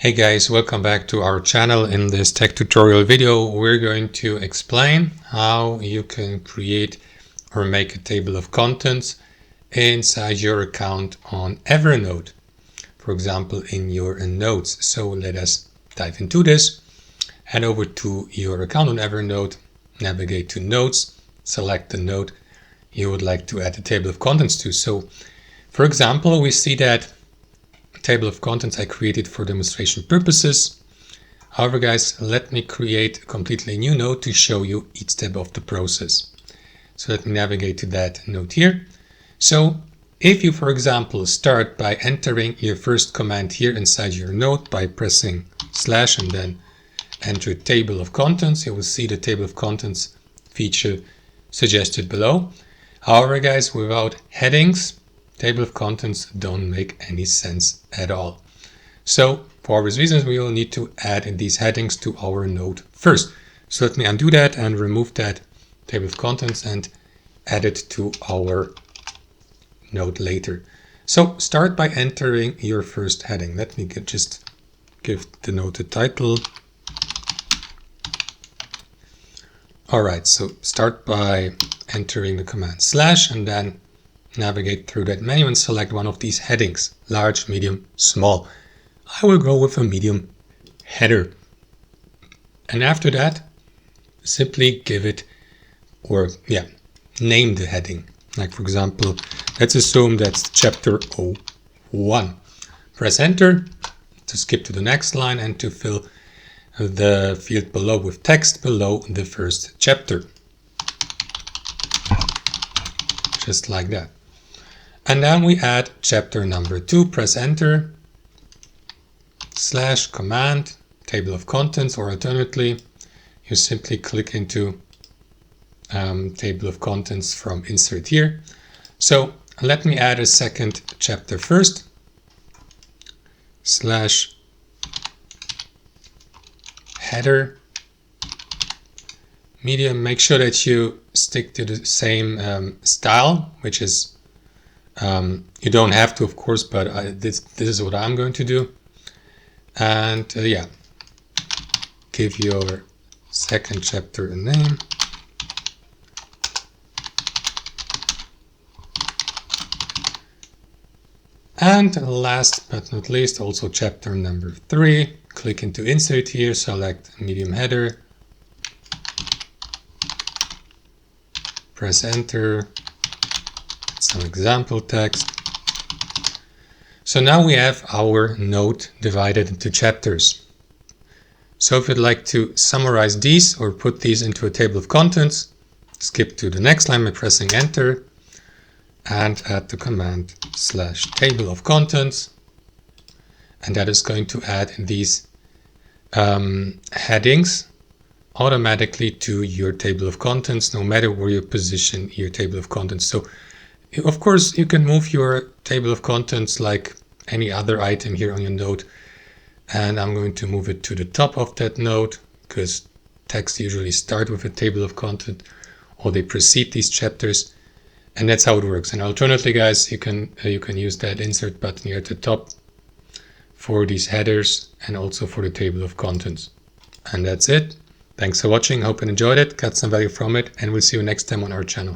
Hey guys, welcome back to our channel. In this tech tutorial video, we're going to explain how you can create or make a table of contents inside your account on Evernote, for example, in your notes. So let us dive into this. Head over to your account on Evernote, navigate to Notes, select the note you would like to add a table of contents to. So, for example, we see that table of contents I created for demonstration purposes. However, guys, let me create a completely new note to show you each step of the process. So let me navigate to that note here. So if you, for example, start by entering your first command here inside your note by pressing / and then enter table of contents, you will see the table of contents feature suggested below. However, guys, without headings, table of contents don't make any sense at all. So for obvious reasons, we will need to add these headings to our note first. So let me undo that and remove that table of contents and add it to our note later. So start by entering your first heading. Let me just give the note a title. All right, so start by entering the command / and then navigate through that menu and select one of these headings, large, medium, small. I will go with a medium header. And after that, simply give it, name the heading. Like for example, let's assume that's chapter 01. Press enter to skip to the next line and to fill the field below with text below the first chapter. Just like that. And then we add chapter number 2, press enter, / command, table of contents, or alternately, you simply click into table of contents from insert here. So let me add a second chapter first, / header, medium. Make sure that you stick to the same style, which is you don't have to, of course, but this is what I'm going to do. And give your second chapter a name. And last but not least, also chapter number 3. Click into insert here, select medium header, press enter. Some example text. So now we have our note divided into chapters. So if you'd like to summarize these or put these into a table of contents, skip to the next line by pressing enter and add the command / table of contents. And that is going to add these headings automatically to your table of contents, no matter where you position your table of contents. So of course, you can move your table of contents like any other item here on your note. And I'm going to move it to the top of that note because texts usually start with a table of content or they precede these chapters. And that's how it works. And alternately, guys, you can use that insert button here at the top for these headers and also for the table of contents. And that's it. Thanks for watching. Hope you enjoyed it, got some value from it, and we'll see you next time on our channel.